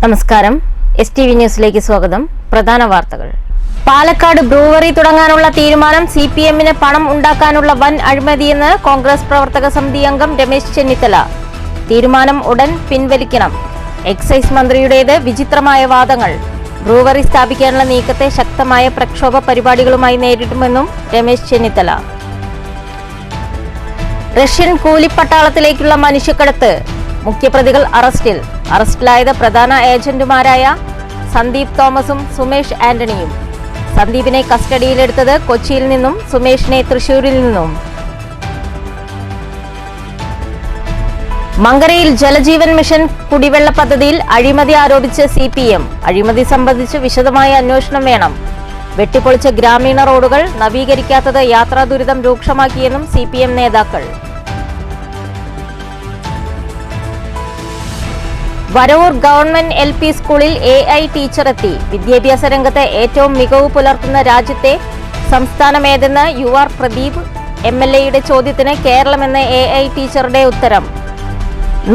നമസ്കാരം. STV ന്യൂസിലേക്ക് സ്വാഗതം. പ്രധാന വാർത്തകൾ. പാലക്കാട് ബ്രൂവറി തുടങ്ങാനുള്ള തീരുമാനം CPM-ന് പണം ഉണ്ടാക്കാനുള്ള വൻ അഴിമതിയെന്ന് കോൺഗ്രസ് പ്രവർത്തക സമിതി അംഗം രമേശ് ചെന്നിത്തല. തീരുമാനം ഉടൻ പിൻവലിക്കണം. എക്സൈസ് മന്ത്രിയുടേത് വിചിത്രമായ വാദങ്ങൾ. ബ്രൂവറി സ്ഥാപിക്കാനുള്ള നീക്കത്തെ ശക്തമായ പ്രക്ഷോഭ പരിപാടികളുമായി നേരിടുമെന്നും രമേശ് ചെന്നിത്തല. റഷ്യൻ കൂലിപ്പട്ടാളത്തിലേക്കുള്ള മനുഷ്യക്കടത്ത്. മുഖ്യപ്രതികൾ അറസ്റ്റിൽ. അറസ്റ്റിലായത് പ്രധാന ഏജന്റുമാരായ സന്ദീപ് തോമസും സുമേഷ് ആന്റണിയും. സന്ദീപിനെ കസ്റ്റഡിയിലെടുത്തത് കൊച്ചിയിൽ നിന്നും സുമേഷിനെ തൃശൂരിൽ നിന്നും. മങ്കരയിൽ ജലജീവൻ മിഷൻ കുടിവെള്ള പദ്ധതിയിൽ അഴിമതി ആരോപിച്ച് CPM. അഴിമതി സംബന്ധിച്ച് വിശദമായ അന്വേഷണം വേണം. വെട്ടിപ്പൊളിച്ച ഗ്രാമീണ റോഡുകൾ നവീകരിക്കാത്തത് യാത്രാ ദുരിതം രൂക്ഷമാക്കിയെന്നും CPM നേതാക്കൾ. വരവൂർ ഗവൺമെന്റ് LP സ്കൂളിൽ AI ടീച്ചർ എത്തി. വിദ്യാഭ്യാസ രംഗത്ത് ഏറ്റവും മികവ് പുലർത്തുന്ന രാജ്യത്തെ സംസ്ഥാനമേതെന്ന് UR പ്രദീപ് MLA-യുടെ ചോദ്യത്തിന് കേരളമെന്ന AI ടീച്ചറുടെ ഉത്തരം.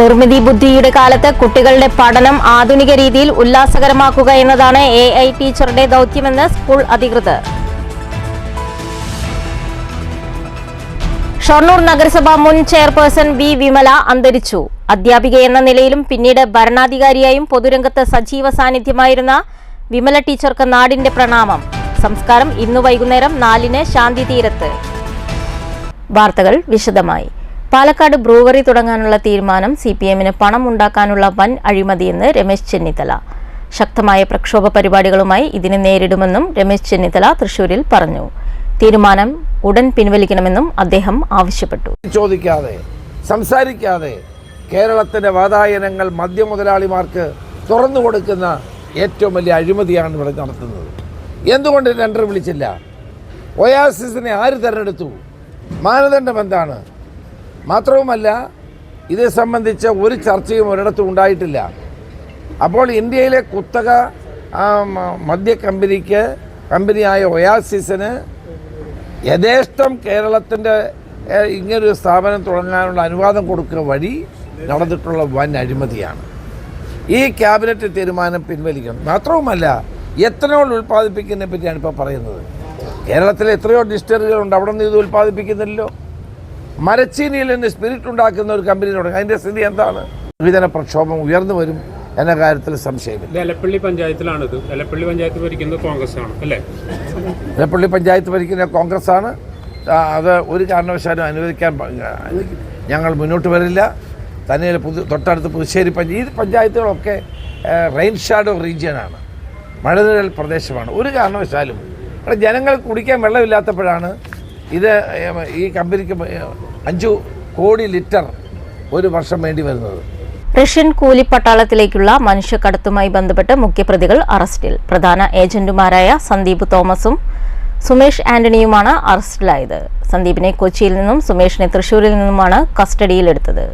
നിർമ്മിതി ബുദ്ധിയുടെ കാലത്ത് കുട്ടികളുടെ പഠനം ആധുനിക രീതിയിൽ ഉല്ലാസകരമാക്കുക എന്നതാണ് AI ടീച്ചറുടെ ദൗത്യമെന്ന് സ്കൂൾ അധികൃതർ. ഷൊർണൂർ നഗരസഭ മുൻ ചെയർപേഴ്സൺ V. വിമല അന്തരിച്ചു. അധ്യാപിക എന്ന നിലയിലും പിന്നീട് ഭരണാധികാരിയായും പൊതുരംഗത്ത് സജീവ സാന്നിധ്യമായിരുന്ന വിമല ടീച്ചർക്ക് നാടിന്റെ പ്രണാമം. സംസ്കാരം ഇന്നു വൈകുന്നേരം 4-ന് ശാന്തി തീരത്ത്. വാർത്തകൾ വിശദമായി. പാലക്കാട് ബ്രൂവറി തുടങ്ങാനുള്ള തീരുമാനം CPM-ന് പണം ഉണ്ടാക്കാനുള്ള വൻ അഴിമതിയെന്ന് രമേശ് ചെന്നിത്തല. ശക്തമായ പ്രക്ഷോഭ പരിപാടികളുമായി ഇതിനെ നേരിടുമെന്നും രമേശ് ചെന്നിത്തല തൃശൂരിൽ പറഞ്ഞു. തീരുമാനം ഉടൻ പിൻവലിക്കണമെന്നും അദ്ദേഹം ആവശ്യപ്പെട്ടു. ചോദിക്കാതെ സംസാരിക്കാതെ കേരളത്തിന്റെ വാതായനങ്ങൾ മദ്യമുതലാളിമാർക്ക് തുറന്നു കൊടുക്കുന്ന ഏറ്റവും വലിയ അഴിമതിയാണ് ഇവിടെ നടത്തുന്നത്. എന്തുകൊണ്ട് ടെൻഡർ വിളിച്ചില്ല? ഒയാസിസിനെ ആര് തെരഞ്ഞെടുത്തു? മാനദണ്ഡം എന്താണ്? മാത്രവുമല്ല, ഇത് സംബന്ധിച്ച് ഒരു ചർച്ചയും ഒരിടത്തും ഉണ്ടായിട്ടില്ല. അപ്പോൾ ഇന്ത്യയിലെ കുത്തക മദ്യ കമ്പനിയായ ഒയാസിസിന് യഥേഷ്ടം കേരളത്തിൻ്റെ ഇങ്ങനൊരു സ്ഥാപനം തുടങ്ങാനുള്ള അനുവാദം കൊടുക്കുക വഴി നടന്നിട്ടുള്ള വൻ അഴിമതിയാണ്. ഈ ക്യാബിനറ്റ് തീരുമാനം പിൻവലിക്കണം. മാത്രവുമല്ല, എത്തനോൾ ഉൽപ്പാദിപ്പിക്കുന്നതിനെ പറ്റിയാണ് ഇപ്പോൾ പറയുന്നത്. കേരളത്തിലെ എത്രയോ ഡിസ്റ്ററികളുണ്ട്, അവിടെ നിന്ന് ഇത് ഉൽപ്പാദിപ്പിക്കുന്നില്ലല്ലോ. മരച്ചീനിയിൽ നിന്ന് സ്പിരിറ്റ് ഉണ്ടാക്കുന്ന ഒരു കമ്പനി തുടങ്ങി. അതിൻ്റെ സ്ഥിതി എന്താണ്? വിധന പ്രക്ഷോഭം ഉയർന്നു വരും എന്ന കാര്യത്തിൽ സംശയമില്ല. എലപ്പള്ളി പഞ്ചായത്തിലാണിത്. എലപ്പള്ളി പഞ്ചായത്ത് ഭരിക്കുന്നത് കോൺഗ്രസ് ആണ് അല്ലേ? എലപ്പള്ളി പഞ്ചായത്ത് ഭരിക്കുന്ന കോൺഗ്രസ് ആണ്. അത് ഒരു കാരണവശാലും അനുവദിക്കാൻ ഞങ്ങൾ മുന്നോട്ട് വരില്ല. തന്നെ തൊട്ടടുത്ത് പുതുശ്ശേരി ഈ പഞ്ചായത്തുകളൊക്കെ റെയിൻ ഷാഡോ റീജിയനാണ്, മഴനിഴൽ പ്രദേശമാണ്. ഒരു കാരണവശാലും ഇവിടെ ജനങ്ങൾ കുടിക്കാൻ വെള്ളമില്ലാത്തപ്പോഴാണ് ഈ കമ്പനിക്ക് 5 കോടി ലിറ്റർ ഒരു വർഷം വേണ്ടി വരുന്നത്. റഷ്യൻ കൂലിപ്പട്ടാളത്തിലേക്കുള്ള മനുഷ്യക്കടത്തുമായി ബന്ധപ്പെട്ട് മുഖ്യപ്രതികൾ അറസ്റ്റിൽ. പ്രധാന ഏജന്റുമാരായ സന്ദീപ് തോമസും സുമേഷ് ആന്റണിയുമാണ് അറസ്റ്റിലായത്. സന്ദീപിനെ കൊച്ചിയിൽ നിന്നും സുമേഷിനെ തൃശൂരിൽ നിന്നുമാണ് കസ്റ്റഡിയിലെടുത്തത്.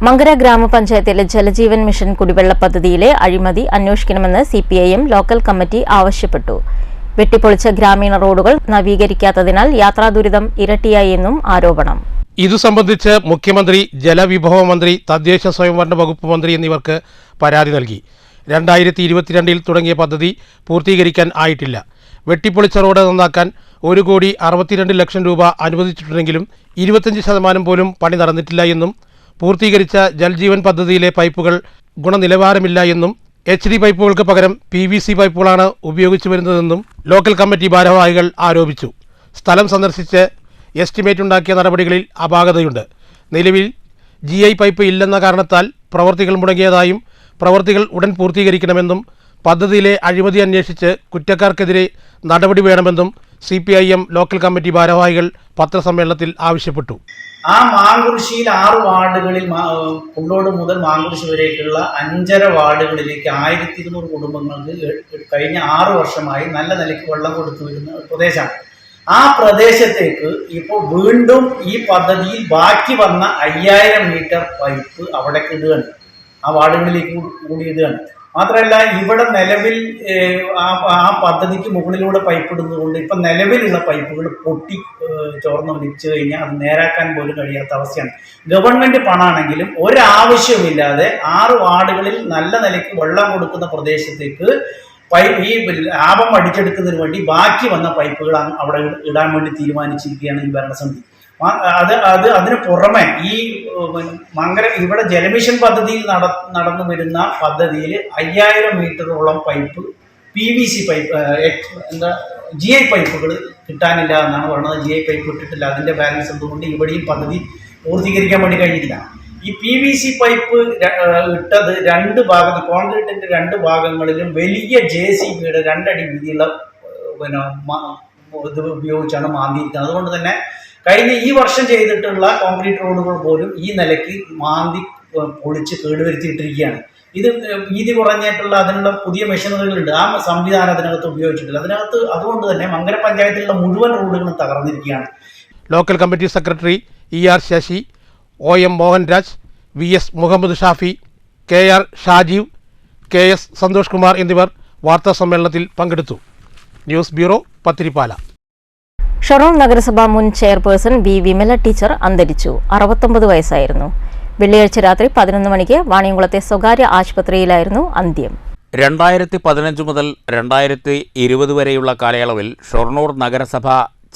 മങ്കര ഗ്രാമപഞ്ചായത്തിലെ ജലജീവൻ മിഷൻ കുടിവെള്ള പദ്ധതിയിലെ അഴിമതി അന്വേഷിക്കണമെന്ന് CPIM ലോക്കൽ കമ്മിറ്റി ആവശ്യപ്പെട്ടു. വെട്ടിപ്പൊളിച്ച ഗ്രാമീണ റോഡുകൾ നവീകരിക്കാത്തതിനാൽ യാത്രാ ദുരിതം ഇരട്ടിയായി എന്നും ആരോപണം. ഇതു സംബന്ധിച്ച് മുഖ്യമന്ത്രി, ജലവിഭവ മന്ത്രി, തദ്ദേശ സ്വയംഭരണ വകുപ്പ് മന്ത്രി എന്നിവർക്ക് പരാതി നൽകി. 2022 തുടങ്ങിയ പദ്ധതി പൂർത്തീകരിക്കാൻ ആയിട്ടില്ല. വെട്ടിപ്പൊളിച്ച റോഡ് നന്നാക്കാൻ 1,62,00,000 രൂപ അനുവദിച്ചിട്ടുണ്ടെങ്കിലും 25% പോലും പണി നടന്നിട്ടില്ല എന്നും പൂർത്തീകരിച്ച ജൽജീവൻ പദ്ധതിയിലെ പൈപ്പുകൾ ഗുണനിലവാരമില്ല എന്നും HD പൈപ്പുകൾക്ക് പകരം PVC പൈപ്പുകളാണ് ഉപയോഗിച്ചു വരുന്നതെന്നും ലോക്കൽ കമ്മിറ്റി ഭാരവാഹികൾ ആരോപിച്ചു. സ്ഥലം സന്ദർശിച്ച് എസ്റ്റിമേറ്റ് ഉണ്ടാക്കിയ നടപടികളിൽ അപാകതയുണ്ട്. നിലവിൽ GI പൈപ്പ് ഇല്ലെന്ന കാരണത്താൽ പ്രവൃത്തികൾ മുടങ്ങിയതായും പ്രവൃത്തികൾ ഉടൻ പൂർത്തീകരിക്കണമെന്നും പദ്ധതിയിലെ അഴിമതി അന്വേഷിച്ച് കുറ്റക്കാർക്കെതിരെ നടപടി വേണമെന്നും CPIM ലോക്കൽ കമ്മിറ്റി ഭാരവാഹികൾ പത്രസമ്മേളനത്തിൽ ആവശ്യപ്പെട്ടു. ആ മാങ്കുറിശ്ശിയിൽ 6 വാർഡുകളിൽ പുള്ളോട് മുതൽ മാങ്കുറിശ്ശി വരേക്കുള്ള 5.5 വാർഡുകളിലേക്ക് 1200 കുടുംബങ്ങൾക്ക് കഴിഞ്ഞ 6 വർഷമായി നല്ല നിലയ്ക്ക് വെള്ളം കൊടുത്തു വരുന്ന ഒരു പ്രദേശമാണ്. ആ പ്രദേശത്തേക്ക് ഇപ്പോൾ വീണ്ടും ഈ പദ്ധതിയിൽ ബാക്കി വന്ന 5000 മീറ്റർ പൈപ്പ് അവിടേക്ക് ഇടുകയാണ്. ആ വാർഡുകളിലേക്ക് കൂടി ഇടുകയാണ്. മാത്രമല്ല ഇവിടെ നിലവിൽ ആ പദ്ധതിക്ക് മുകളിലൂടെ പൈപ്പ് ഇടുന്നതുകൊണ്ട് ഇപ്പം നിലവിലുള്ള പൈപ്പുകൾ പൊട്ടി ചോർന്ന് ഒലിച്ചു കഴിഞ്ഞാൽ അത് നേരാക്കാൻ പോലും കഴിയാത്ത അവസ്ഥയാണ്. ഗവൺമെൻറ് പണമാണെങ്കിലും ഒരാവശ്യമില്ലാതെ 6 വാർഡുകളിൽ നല്ല നിലയ്ക്ക് വെള്ളം കൊടുക്കുന്ന പ്രദേശത്തേക്ക് ഈ ലാഭം അടിച്ചെടുക്കുന്നതിന് വേണ്ടി ബാക്കി വന്ന പൈപ്പുകൾ അവിടെ ഇടാൻ വേണ്ടി തീരുമാനിച്ചിരിക്കുകയാണ് ഈ ഭരണസമിതി. അതിന് പുറമെ ഈ ഇവിടെ ജലമിഷൻ പദ്ധതിയിൽ നടന്നു വരുന്ന പദ്ധതിയിൽ 5000 മീറ്ററോളം പൈപ്പ് PVC പൈപ്പ് GI പൈപ്പുകൾ കിട്ടാനില്ല എന്നാണ് പറയുന്നത്. GI പൈപ്പ് ഇട്ടിട്ടില്ല. അതിൻ്റെ ബാലൻസ് എന്തുകൊണ്ട് ഇവിടെയും പദ്ധതി പൂർത്തീകരിക്കാൻ വേണ്ടി കഴിഞ്ഞിട്ടില്ല. ഈ PVC പൈപ്പ് ഇട്ടത് 2 ഭാഗത്ത് കോൺക്രീറ്റിൻ്റെ 2 ഭാഗങ്ങളിലും വലിയ JCBയുടെ 2 അടി വീതിയുള്ള ഇത് ഉപയോഗിച്ചാണ് മാന്തിയിരിക്കുന്നത്. അതുകൊണ്ട് തന്നെ കഴിഞ്ഞ ഈ വർഷം ചെയ്തിട്ടുള്ള കോൺക്രീറ്റ് റോഡുകൾ പോലും ഈ നിലയ്ക്ക് മാന്തി പൊളിച്ച് കേടുവരുത്തിയിട്ടിരിക്കുകയാണ്. ഇത് വീതി കുറഞ്ഞിട്ടുള്ള അതിനുള്ള പുതിയ മെഷീനറികളുണ്ട്. ആ സംവിധാനം അതിനകത്ത് ഉപയോഗിച്ചിട്ടില്ല. അതുകൊണ്ട് തന്നെ മങ്കര പഞ്ചായത്തിലുള്ള മുഴുവൻ റോഡുകളും തകർന്നിരിക്കുകയാണ്. Local committee secretary ER Sasi, OM Mohanraj, VS Muhammad Shafi, KR Shajeev, KS Santhosh Kumar എന്നിവർ വാർത്താസമ്മേളനത്തിൽ പങ്കെടുത്തു. News bureau, Pathirippala. ഷൊർണൂർ നഗരസഭ മുൻ ചെയർപേഴ്സൺ B. വിമല ടീച്ചർ അന്തരിച്ചു. 69 വയസ്സായിരുന്നു. വെള്ളിയാഴ്ച രാത്രി 11 മണിക്ക് വാണിയംകുളത്തെ സ്വകാര്യ ആശുപത്രിയിലായിരുന്നു അന്ത്യം. 2015 മുതൽ 2020 വരെയുള്ള കാലയളവിൽ ഷൊർണൂർ നഗരസഭ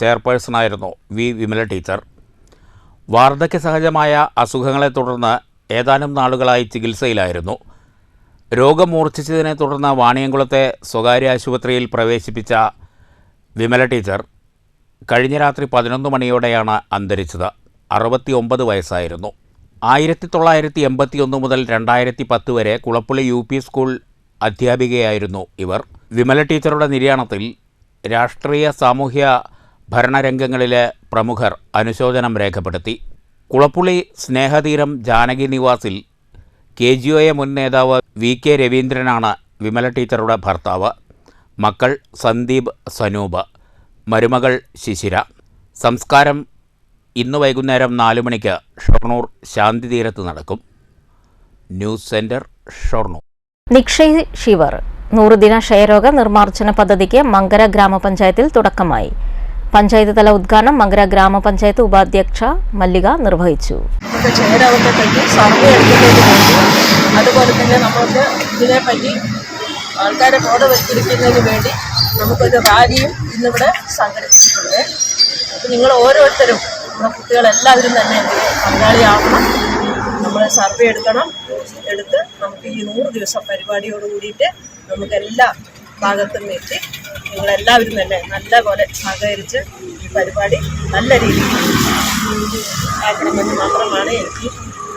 ചെയർപേഴ്സണായിരുന്നു V. വിമല ടീച്ചർ. വാർദ്ധക്യ സഹജമായ അസുഖങ്ങളെ തുടർന്ന് ഏതാനും നാളുകളായി ചികിത്സയിലായിരുന്നു. രോഗം മൂർച്ഛിച്ചതിനെ തുടർന്ന് വാണിയംകുളത്തെ സ്വകാര്യ ആശുപത്രിയിൽ പ്രവേശിപ്പിച്ച വിമല ടീച്ചർ കഴിഞ്ഞ രാത്രി 11 മണിയോടെയാണ് അന്തരിച്ചത്. 69 വയസ്സായിരുന്നു. 1981 മുതൽ 2010 വരെ കുളപ്പുള്ളി UP സ്കൂൾ അധ്യാപികയായിരുന്നു ഇവർ. വിമല ടീച്ചറുടെ നിര്യാണത്തിൽ രാഷ്ട്രീയ സാമൂഹ്യ ഭരണരംഗങ്ങളിലെ പ്രമുഖർ അനുശോചനം രേഖപ്പെടുത്തി. കുളപ്പുള്ളി സ്നേഹതീരം ജാനകി നിവാസിൽ KGOA മുൻ നേതാവ് VK രവീന്ദ്രനാണ് വിമല ടീച്ചറുടെ ഭർത്താവ്. മക്കൾ സന്ദീപ്, സനൂപ്, മരുമകൾ ശിശിര. സംസ്കാരം ഇന്ന് വൈകുന്നേരം 4 മണിക്ക് ഷൊർണൂർ ശാന്തിതീരത്ത് നടക്കും. News centre, Shoranur. നിക്ഷയ് ശിവർ 100 ദിന ക്ഷയരോഗ നിർമ്മാർജ്ജന പദ്ധതിക്ക് മങ്കര ഗ്രാമപഞ്ചായത്തിൽ തുടക്കമായി. പഞ്ചായത്ത് തല ഉദ്ഘാടനം മങ്കര ഗ്രാമപഞ്ചായത്ത് ഉപാധ്യക്ഷ മല്ലിക നിർവഹിച്ചു. ക്ഷയരോഗത്തെപ്പറ്റി സർവേ എടുക്കുന്നതിന് വേണ്ടി, അതുപോലെ തന്നെ നമുക്ക് ഇതിനെപ്പറ്റി ആൾക്കാരെ ബോധവൽക്കരിക്കുന്നതിന് വേണ്ടി നമുക്കൊരു റാലിയും ഇന്നിവിടെ സംഘടിപ്പിച്ചിട്ടുണ്ട്. അപ്പോൾ നിങ്ങൾ ഓരോരുത്തരും, നമ്മുടെ കുട്ടികളെല്ലാവരും തന്നെ പങ്കാളിയാവണം. നമ്മൾ സർവേ എടുത്ത് നമുക്ക് ഈ 100 ദിവസം പരിപാടിയോട് കൂടിയിട്ട് നമുക്ക് എല്ലാ ഭാഗത്തും എത്തി നിങ്ങളെല്ലാവരും തന്നെ നല്ല പോലെ സഹകരിച്ച് ഈ പരിപാടി നല്ല രീതിയിൽ ആക്കണമെന്ന് മാത്രമാണ് എനിക്ക്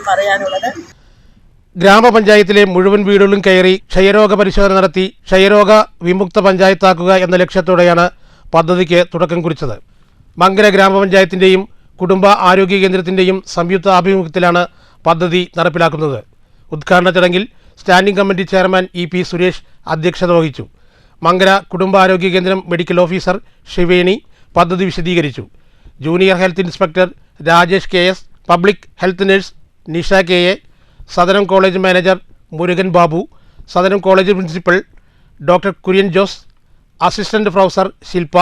പറയാനുള്ളത്. ഗ്രാമപഞ്ചായത്തിലെ മുഴുവൻ വീടുകളും കയറി ക്ഷയരോഗ പരിശോധന നടത്തി ക്ഷയരോഗ വിമുക്ത പഞ്ചായത്താക്കുക എന്ന ലക്ഷ്യത്തോടെയാണ് പദ്ധതിക്ക് തുടക്കം കുറിച്ചത്. മങ്കര ഗ്രാമപഞ്ചായത്തിൻ്റെയും കുടുംബ ആരോഗ്യ കേന്ദ്രത്തിൻ്റെയും സംയുക്ത ആഭിമുഖ്യത്തിലാണ് പദ്ധതി നടപ്പിലാക്കുന്നത്. ഉദ്ഘാടന ചടങ്ങിൽ standing committee chairman EP Suresh അധ്യക്ഷത വഹിച്ചു. മങ്കര കുടുംബാരോഗ്യ കേന്ദ്രം മെഡിക്കൽ ഓഫീസർ ശിവേണി പദ്ധതി വിശദീകരിച്ചു. Junior health inspector Rajesh KS, public health nurse Nisha KA, Sadanam college manager Murugan Babu, Sadanam college principal doctor Kurian Jose, assistant professor Shilpa,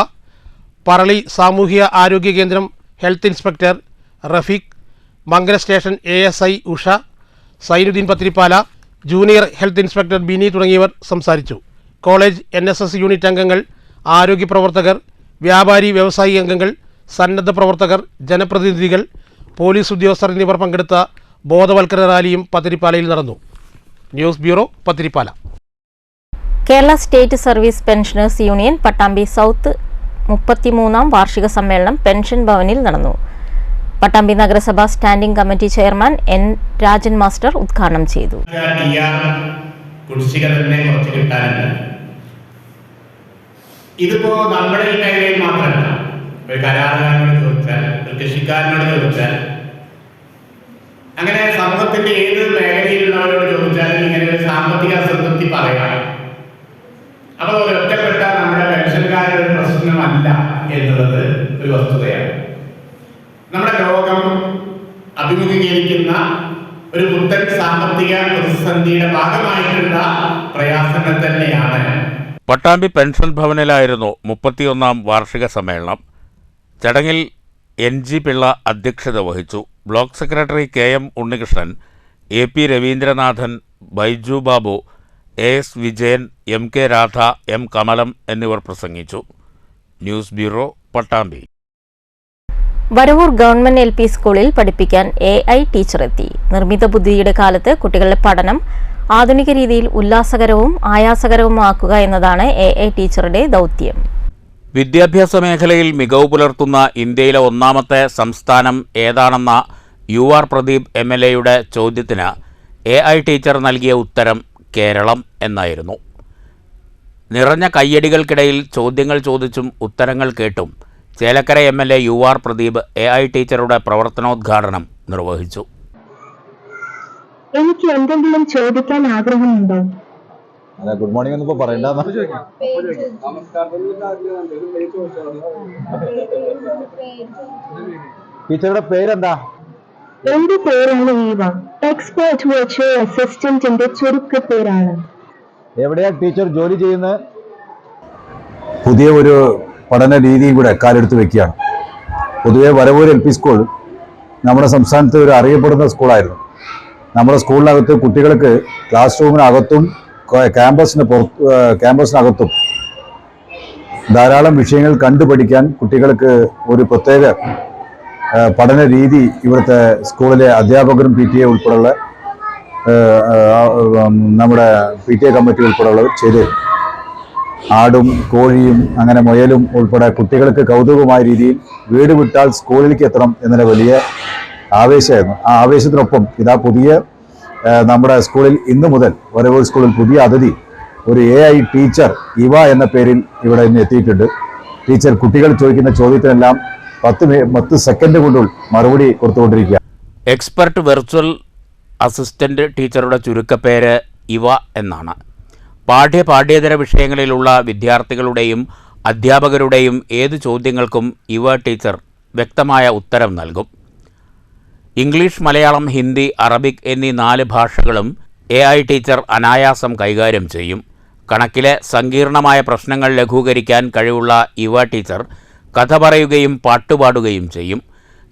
Parali സാമൂഹിക ആരോഗ്യ കേന്ദ്രം health inspector Rafeeq, Mankara station ASI Usha, Zainuddin Pathirippala, junior health inspector Bini തുടങ്ങിയവർ സംസാരിച്ചു. കോളേജ് NSS യൂണിറ്റ് അംഗങ്ങൾ, ആരോഗ്യ പ്രവർത്തകർ, വ്യാപാരി വ്യവസായി അംഗങ്ങൾ, സന്നദ്ധ പ്രവർത്തകർ, ജനപ്രതിനിധികൾ, പോലീസ് ഉദ്യോഗസ്ഥർ എന്നിവർ പങ്കെടുത്ത ബോധവൽക്കരണ റാലിയും പത്തിരിപ്പാലയിൽ നടന്നു. News bureau, Pathirippala. Kerala state service pensioners union Pattambi south 33ാം വാർഷിക സമ്മേളനം പെൻഷൻ ഭവനിൽ നടന്നു. പട്ടാമ്പി നഗരസഭ standing committee chairman N. Rajan master ഉദ്ഘാടനം ചെയ്തു. ഇതിപ്പോ നമ്മുടെ ഈ മേഖലയിൽ മാത്രമല്ല, ഒരു കരാറുകാരനോട് ചോദിച്ചാൽ, ഒരു കൃഷിക്കാരനോട് ചോദിച്ചാൽ, അങ്ങനെ സമൂഹത്തിന്റെ ഏത് മേഖലയിലുള്ളവരോട് ചോദിച്ചാലും ഇങ്ങനെ ഒരു സാമ്പത്തിക അസംതൃപ്തി പറയാം. അപ്പോൾ ഒറ്റപ്പെട്ട നമ്മുടെ പെൻഷൻകാരുടെ ഒരു പ്രശ്നമല്ല എന്നുള്ളത് ഒരു വസ്തുതയാണ്. നമ്മുടെ ലോകം അഭിമുഖീകരിക്കുന്ന ഒരു പുത്തൻ സാമ്പത്തിക പ്രതിസന്ധിയുടെ ഭാഗമായിട്ടുള്ള പ്രയാസങ്ങൾ തന്നെയാണ്. പട്ടാമ്പി പെൻഷൻ ഭവനിലായിരുന്നു 31ാം വാർഷിക സമ്മേളനം. ചടങ്ങിൽ NG പിള്ള അധ്യക്ഷത വഹിച്ചു. Block secretary KM Unnikrishnan, AP Ravindranathan, Baiju Babu, AS Vijayan, MK Radha, M Kamalam എന്നിവർ പ്രസംഗിച്ചു. News bureau, Pattambi. Varavoor government LP സ്കൂളിൽ പഠിപ്പിക്കാൻ AI ടീച്ചറെത്തി. നിർമ്മിത ബുദ്ധിയുടെ കാലത്ത് കുട്ടികളുടെ പഠനം ആധുനിക രീതിയിൽ ഉല്ലാസകരവും ആയാസകരവുമാക്കുക എന്നതാണ് AI ടീച്ചറുടെ ദൗത്യം. വിദ്യാഭ്യാസ മേഖലയിൽ മികവ് പുലർത്തുന്ന ഇന്ത്യയിലെ ഒന്നാമത്തെ സംസ്ഥാനം ഏതാണെന്ന UR പ്രദീപ് MLAയുടെ ചോദ്യത്തിന് AI ടീച്ചർ നൽകിയ ഉത്തരം കേരളം എന്നായിരുന്നു. നിറഞ്ഞ കയ്യടികൾക്കിടയിൽ ചോദ്യങ്ങൾ ചോദിച്ചും ഉത്തരങ്ങൾ കേട്ടും Chelakkara MLA UR Pradeep AI ടീച്ചറുടെ പ്രവർത്തനോദ്ഘാടനം നിർവഹിച്ചു. എനിക്ക് എന്തെങ്കിലും ചോദിക്കാൻ ആഗ്രഹമുണ്ടോ? ഗുഡ് മോർണിംഗ് ഒന്നും പറയണ്ട. ടീച്ചറുടെ പേരെന്താ? എന്റെ പേരാണ് ഈവ. എക്സ്പേർട്ട് വെർച്വൽ അസിസ്റ്റന്റിന്റെ ചുരുക്കപ്പേരാണ്. എവിടെയാ ടീച്ചർ ജോലി ചെയ്യുന്നത്? പുതിയ ഒരു പഠന രീതിയും കൂടെ കാലെടുത്ത് വെക്കുകയാണ്. പൊതുവെ വരവൂർ LP സ്കൂൾ നമ്മുടെ സംസ്ഥാനത്ത് ഒരു അറിയപ്പെടുന്ന സ്കൂളായിരുന്നു. നമ്മുടെ സ്കൂളിനകത്ത് കുട്ടികൾക്ക് ക്ലാസ് റൂമിനകത്തും ക്യാമ്പസിനകത്തും ധാരാളം വിഷയങ്ങൾ കണ്ടുപഠിക്കാൻ കുട്ടികൾക്ക് ഒരു പ്രത്യേക പഠന രീതി ഇവിടുത്തെ സ്കൂളിലെ അധ്യാപകരും PTA ഉൾപ്പെടെയുള്ള നമ്മുടെ PTA കമ്മിറ്റി ഉൾപ്പെടെയുള്ളവർ ചെയ്തു. ആടും കോഴിയും അങ്ങനെ മുയലും ഉൾപ്പെടെ കുട്ടികൾക്ക് കൗതുകമായ രീതിയിൽ വീട് വിട്ടാൽ സ്കൂളിലേക്ക് എത്തണം എന്നൊരു വലിയ ആവേശമായിരുന്നു. ആ ആവേശത്തിനൊപ്പം ഇതാ പുതിയ നമ്മുടെ സ്കൂളിൽ ഇന്നു മുതൽ വരവൂർ സ്കൂളിൽ പുതിയ അതിഥി ഒരു AI ടീച്ചർ ഇവ എന്ന പേരിൽ ഇവിടെ ഇന്ന് എത്തിയിട്ടുണ്ട്. ടീച്ചർ കുട്ടികൾ ചോദിക്കുന്ന ചോദ്യത്തിനെല്ലാം 10 സെക്കൻഡ് കൊണ്ടുള്ള മറുപടി കൊടുത്തുകൊണ്ടിരിക്കുക. എക്സ്പെർട്ട് വെർച്വൽ അസിസ്റ്റന്റ് ടീച്ചറുടെ ചുരുക്കപ്പേര് ഇവ എന്നാണ്. പാഠ്യേതര വിഷയങ്ങളിലുള്ള വിദ്യാർത്ഥികളുടെയും അധ്യാപകരുടെയും ഏത് ചോദ്യങ്ങൾക്കും ഇവ ടീച്ചർ വ്യക്തമായ ഉത്തരം നൽകും. ഇംഗ്ലീഷ്, മലയാളം, ഹിന്ദി, അറബിക് എന്നീ 4 ഭാഷകളും AI ടീച്ചർ അനായാസം കൈകാര്യം ചെയ്യും. കണക്കിലെ സങ്കീർണമായ പ്രശ്നങ്ങൾ ലഘൂകരിക്കാൻ കഴിവുള്ള ഇവ ടീച്ചർ കഥ പറയുകയും പാട്ടുപാടുകയും ചെയ്യും.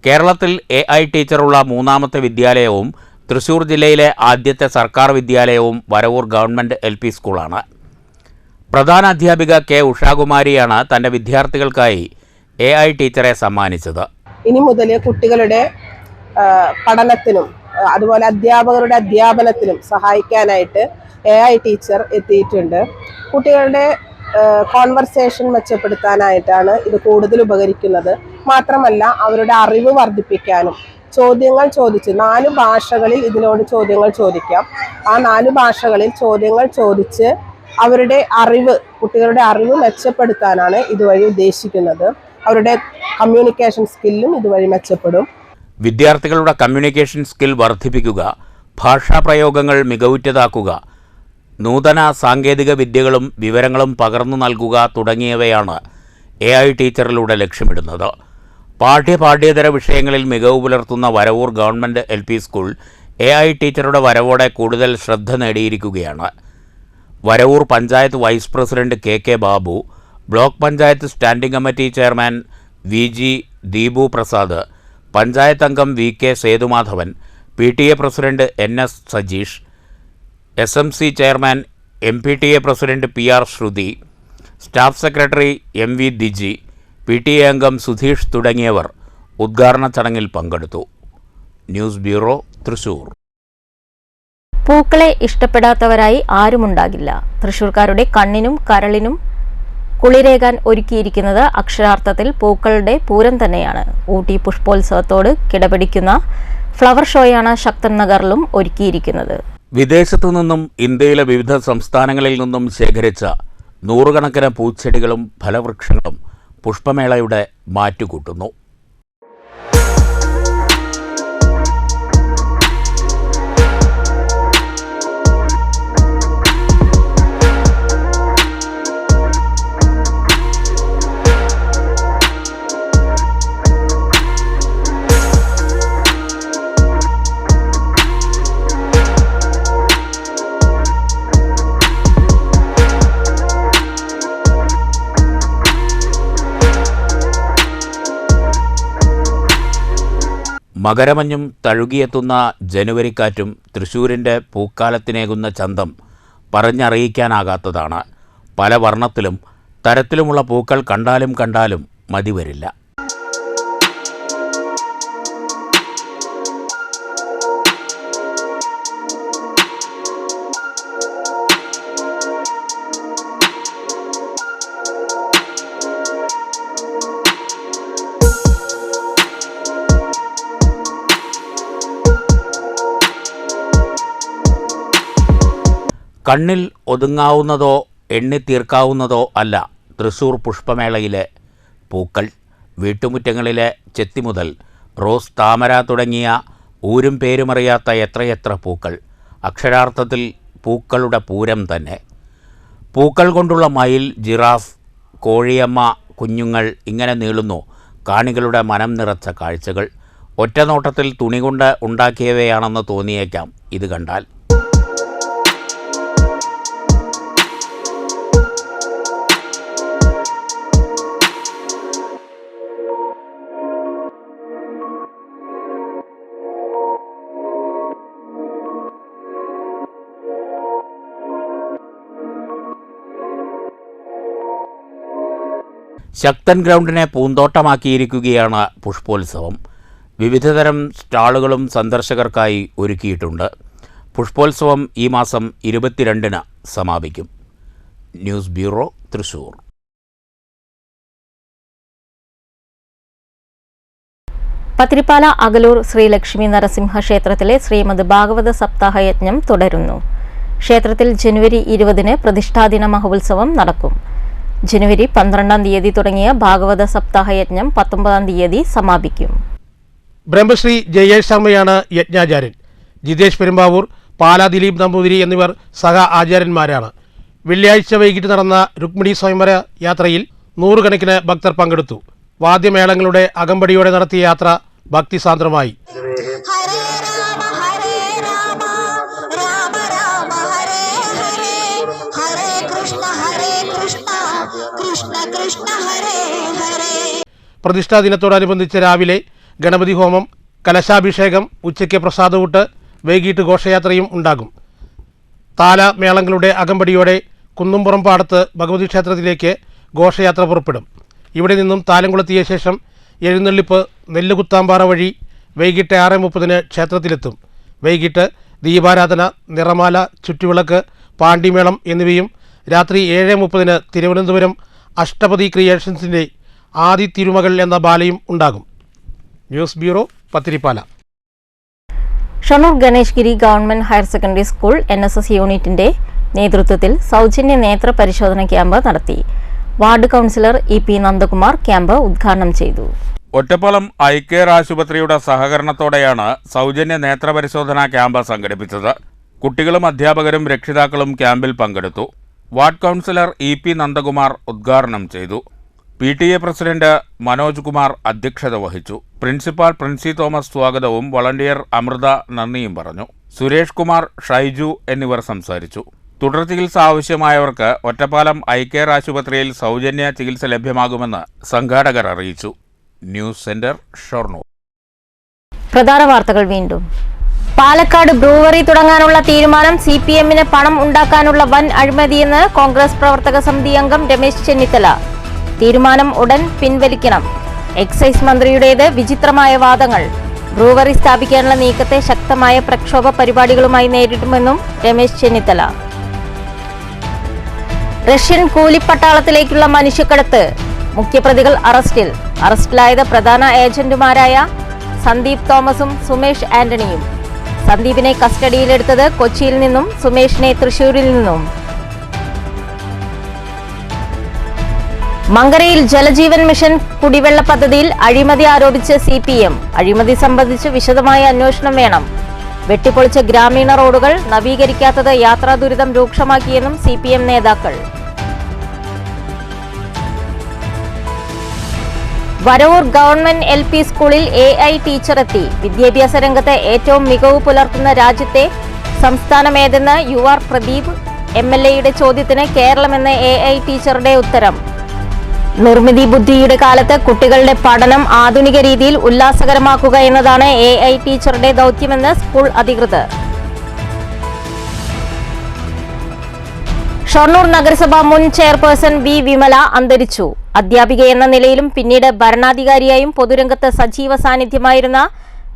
കേരളത്തിൽ AI ടീച്ചറുള്ള 3ാമത്തെ വിദ്യാലയവും തൃശൂർ ജില്ലയിലെ ആദ്യത്തെ സർക്കാർ വിദ്യാലയവും വരവൂർ ഗവൺമെൻറ് LP സ്കൂളാണ്. പ്രധാന അധ്യാപിക K ഉഷാകുമാരിയാണ് തൻ്റെ വിദ്യാർത്ഥികൾക്കായി AI ടീച്ചറെ സമ്മാനിച്ചത്. ഇനി മുതൽ കുട്ടികളുടെ പഠനത്തിനും അതുപോലെ അധ്യാപകരുടെ അധ്യാപനത്തിനും സഹായിക്കാനായിട്ട് AI ടീച്ചർ എത്തിയിട്ടുണ്ട്. കുട്ടികളുടെ കോൺവെർസേഷൻ മെച്ചപ്പെടുത്താനായിട്ടാണ് ഇത് കൂടുതൽ ഉപകരിക്കുന്നത്. മാത്രമല്ല അവരുടെ അറിവ് വർദ്ധിപ്പിക്കാനും ചോദ്യങ്ങൾ ചോദിച്ച് 4 ഭാഷകളിൽ ഇതിനോട് ചോദ്യങ്ങൾ ചോദിക്കാം. ആ 4 ഭാഷകളിൽ ചോദ്യങ്ങൾ ചോദിച്ച് അവരുടെ അറിവ്, കുട്ടികളുടെ അറിവ് മെച്ചപ്പെടുത്താനാണ് ഇതുവഴി ഉദ്ദേശിക്കുന്നത്. അവരുടെ കമ്മ്യൂണിക്കേഷൻ സ്കില്ലും ഇതുവഴി മെച്ചപ്പെടും. വിദ്യാർത്ഥികളുടെ കമ്മ്യൂണിക്കേഷൻ സ്കിൽ വർദ്ധിപ്പിക്കുക, ഭാഷാപ്രയോഗങ്ങൾ മികവുറ്റതാക്കുക, നൂതന സാങ്കേതിക വിദ്യകളും വിവരങ്ങളും പകർന്നു നൽകുക തുടങ്ങിയവയാണ് AI ടീച്ചറിലൂടെ ലക്ഷ്യമിടുന്നത്. പാഠ്യേതര വിഷയങ്ങളിൽ മികവ് പുലർത്തുന്ന Varavoor government LP school AI ടീച്ചറുടെ വരവോടെ കൂടുതൽ ശ്രദ്ധ നേടിയിരിക്കുകയാണ്. Varavoor panchayat vice president KK Babu, block panchayat standing committee chairman VG Deepu Prasad, panchayat അംഗം VK Sethumadhavan, PTA president NS Sajeesh, SMC chairman MPTA president PR Sruthi, staff secretary MV Diji, PTA അംഗം സുധീഷ് തുടങ്ങിയവർ ഉദ്ഘാടന ചടങ്ങിൽ പങ്കെടുത്തു. News bureau, Thrissur. പൂക്കളെ ഇഷ്ടപ്പെടാത്തവരായി ആരുമുണ്ടാകില്ല. തൃശൂർക്കാരുടെ കണ്ണിനും കരളിനും കുളിരേകാൻ ഒരുക്കിയിരിക്കുന്നത് അക്ഷരാർത്ഥത്തിൽ പൂക്കളുടെ പൂരം തന്നെയാണ്. ഊട്ടി പുഷ്പോത്സവത്തോട് കിടപിടിക്കുന്ന ഫ്ലവർ ഷോയാണ് ശക്തൻ നഗറിലും ഒരുക്കിയിരിക്കുന്നത്. വിദേശത്തു നിന്നും ഇന്ത്യയിലെ വിവിധ സംസ്ഥാനങ്ങളിൽ നിന്നും ശേഖരിച്ച 100 കണക്കിന് പൂച്ചെടികളും ഫലവൃക്ഷങ്ങളും പുഷ്പമേളയുടെ മാറ്റുകൂട്ടുന്നു. മകരമഞ്ഞും തഴുകിയെത്തുന്ന ജനുവരിക്കാറ്റും തൃശ്ശൂരിൻ്റെ പൂക്കാലത്തിനേകുന്ന ചന്തം പറഞ്ഞറിയിക്കാനാകാത്തതാണ്. പല വർണ്ണത്തിലും തരത്തിലുമുള്ള പൂക്കൾ കണ്ടാലും മതിവരില്ല. കണ്ണിൽ ഒതുങ്ങാവുന്നതോ എണ്ണിത്തീർക്കാവുന്നതോ അല്ല തൃശ്ശൂർ പുഷ്പമേളയിലെ പൂക്കൾ. വീട്ടുമുറ്റങ്ങളിലെ ചെത്തി മുതൽ റോസ്, താമര തുടങ്ങിയ ഊരും പേരുമറിയാത്ത എത്രയെത്ര പൂക്കൾ. അക്ഷരാർത്ഥത്തിൽ പൂക്കളുടെ പൂരം തന്നെ. പൂക്കൾ കൊണ്ടുള്ള മയിൽ, ജിറാഫ്, കോഴിയമ്മ കുഞ്ഞുങ്ങൾ ഇങ്ങനെ നീളുന്നു കാണികളുടെ മനം നിറച്ച കാഴ്ചകൾ. ഒറ്റനോട്ടത്തിൽ തുണി കൊണ്ട് ഉണ്ടാക്കിയവയാണെന്ന് തോന്നിയേക്കാം ഇത് കണ്ടാൽ. ശക്തൻ ഗ്രൗണ്ടിനെ പൂന്തോട്ടമാക്കിയിരിക്കുകയാണ് പുഷ്പോത്സവം. വിവിധതരം സ്റ്റാളുകളും സന്ദർശകർക്കായി ഒരുക്കിയിട്ടുണ്ട്. പുഷ്പോത്സവം ഈ മാസം 22-ന് സമാപിക്കും. News bureau, Thrissur. പത്തിരിപ്പാല അകലൂർ ശ്രീ ലക്ഷ്മി നരസിംഹ ക്ഷേത്രത്തിലെ ശ്രീമദ് ഭാഗവത സപ്താഹ യജ്ഞം തുടരുന്നു. ക്ഷേത്രത്തിൽ ജനുവരി 20-ന് പ്രതിഷ്ഠാദിന മഹോത്സവം നടക്കും. ജനുവരി 12-ാം തീയതി തുടങ്ങിയ ഭാഗവത സപ്താഹ യജ്ഞം 19-ാം തീയതി സമാപിക്കും. ബ്രഹ്മശ്രീ ജയേഷ് ശർമ്മയാണ് യജ്ഞാചാര്യൻ. ജിതേഷ് പെരുമ്പാവൂർ, പാലാ ദിലീപ് നമ്പൂതിരി എന്നിവർ സഹ ആചാര്യന്മാരാണ്. വെള്ളിയാഴ്ച വൈകിട്ട് നടന്ന രുക്മിണി സ്വയംവര യാത്രയിൽ 100 കണക്കിന് ഭക്തർ പങ്കെടുത്തു. വാദ്യമേളങ്ങളുടെ അകമ്പടിയോടെ നടത്തിയ യാത്ര ഭക്തിസാന്ദ്രമായി. പ്രതിഷ്ഠാ ദിനത്തോടനുബന്ധിച്ച് രാവിലെ ഗണപതി ഹോമം, കലശാഭിഷേകം, ഉച്ചയ്ക്ക് പ്രസാദകൂട്ട്, വൈകിട്ട് ഘോഷയാത്രയും ഉണ്ടാകും. താലമേളങ്ങളുടെ അകമ്പടിയോടെ കുന്നുംപുറം പാടത്ത് ഭഗവതി ക്ഷേത്രത്തിലേക്ക് ഘോഷയാത്ര പുറപ്പെടും. ഇവിടെ നിന്നും താലംകുളത്തിയ ശേഷം എഴുന്നള്ളിപ്പ് നെല്ലുകുത്താമ്പാറ വഴി വൈകിട്ട് 6:30-ന് ക്ഷേത്രത്തിലെത്തും. വൈകിട്ട് ദീപാരാധന, നിറമാല, ചുറ്റുവിളക്ക്, പാണ്ടിമേളം എന്നിവയും രാത്രി 7:30-ന് തിരുവനന്തപുരം അഷ്ടപതി ക്രിയേഷൻസിൻ്റെ ആദി തിരുമകൾ എന്ന ബാലയും ഉണ്ടാകും. News bureau, Pathirippala. Shoranur Ganesh Giri government higher secondary school NSS യൂണിറ്റിന്റെ നേതൃത്വത്തിൽ സൗജന്യ നേത്ര പരിശോധന ക്യാമ്പ് നടത്തി. Ward councillor EP Nandakumar camp ഉദ്ഘാടനം ചെയ്തു. ഒറ്റപ്പാലം ഐ കെയർ ആശുപത്രിയുടെ സഹകരണത്തോടെയാണ് സൗജന്യ നേത്രപരിശോധനാ ക്യാമ്പ് സംഘടിപ്പിച്ചത്. കുട്ടികളും അധ്യാപകരും രക്ഷിതാക്കളും ക്യാമ്പിൽ പങ്കെടുത്തു. വാർഡ് കൗൺസിലർ EP നന്ദകുമാർ ഉദ്ഘാടനം ചെയ്തു. PTA പ്രസിഡന്റ് മനോജ് കുമാർ അധ്യക്ഷത വഹിച്ചു. പ്രിൻസിപ്പാൾ പ്രിൻസി തോമസ് സ്വാഗതവും വളണ്ടിയർ അമൃത നന്ദിയും പറഞ്ഞു. സുരേഷ് കുമാർ, ഷൈജു എന്നിവർ സംസാരിച്ചു. തുടർ ചികിത്സ ആവശ്യമായവർക്ക് ഒറ്റപ്പാലം ഐ കെയർ ആശുപത്രിയിൽ സൗജന്യ ചികിത്സ ലഭ്യമാകുമെന്ന് സംഘാടകർ അറിയിച്ചു. News centre, Shoranur. പ്രധാന വാർത്തകൾ വീണ്ടും. പാലക്കാട് ബ്രൂവറി തുടങ്ങാനുള്ള തീരുമാനം CPM-ന് പണം ഉണ്ടാക്കാനുള്ള വൻ അഴിമതിയെന്ന് കോൺഗ്രസ് പ്രവർത്തക സമിതി അംഗം രമേശ് ചെന്നിത്തല. തീരുമാനം ഉടൻ പിൻവലിക്കണം. എക്സൈസ് മന്ത്രിയുടേത് വിചിത്രമായ വാദങ്ങൾ. ബ്രൂവറി സ്ഥാപിക്കാനുള്ള നീക്കത്തെ ശക്തമായ പ്രക്ഷോഭ പരിപാടികളുമായി നേരിടുമെന്നും രമേശ് ചെന്നിത്തല. റഷ്യൻ കൂലിപ്പട്ടാളത്തിലേക്കുള്ള മനുഷ്യക്കടത്ത്. മുഖ്യപ്രതികൾ അറസ്റ്റിൽ. അറസ്റ്റിലായത് പ്രധാന ഏജന്റുമാരായ സന്ദീപ് തോമസും സുമേഷ് ആന്റണിയും. സന്ദീപിനെ കസ്റ്റഡിയിലെടുത്തത് കൊച്ചിയിൽ നിന്നും സുമേഷിനെ തൃശൂരിൽ നിന്നും. മങ്കരയിൽ ജലജീവൻ മിഷൻ കുടിവെള്ള പദ്ധതിയിൽ അഴിമതി ആരോപിച്ച് CPM. അഴിമതി സംബന്ധിച്ച് വിശദമായ അന്വേഷണം വേണം. വെട്ടിപ്പൊളിച്ച ഗ്രാമീണ റോഡുകൾ നവീകരിക്കാത്തത് യാത്രാ ദുരിതം രൂക്ഷമാക്കിയെന്നും CPM നേതാക്കൾ. വരവൂർ ഗവൺമെന്റ് LP സ്കൂളിൽ AI ടീച്ചർ എത്തി. വിദ്യാഭ്യാസ രംഗത്ത് ഏറ്റവും മികവ് പുലർത്തുന്ന രാജ്യത്തെ സംസ്ഥാനമേതെന്ന് UR പ്രദീപ് MLA യുടെ ചോദ്യത്തിന് കേരളമെന്ന് AI ടീച്ചറുടെ ഉത്തരം. നിർമ്മിതി ബുദ്ധിയുടെ കാലത്ത് കുട്ടികളുടെ പഠനം ആധുനിക രീതിയിൽ ഉല്ലാസകരമാക്കുക എന്നതാണ് AI ടീച്ചറുടെ ദൗത്യമെന്ന് സ്കൂൾ അധികൃതർ. ഷൊർണൂർ നഗരസഭ മുൻ ചെയർപേഴ്സൺ വി വിമല അന്തരിച്ചു. അധ്യാപിക എന്ന നിലയിലും പിന്നീട് ഭരണാധികാരിയായും പൊതുരംഗത്ത് സജീവ സാന്നിധ്യമായിരുന്ന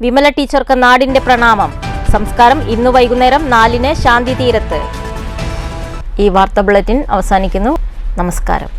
വിമല ടീച്ചർക്ക് നാടിന്റെ പ്രണാമം. സംസ്കാരം ഇന്നു വൈകുന്നേരം 4-ന് ശാന്തി തീരത്ത്. ഈ വാർത്താ ബുള്ളറ്റിൻ അവസാനിക്കുന്നു. നമസ്കാരം.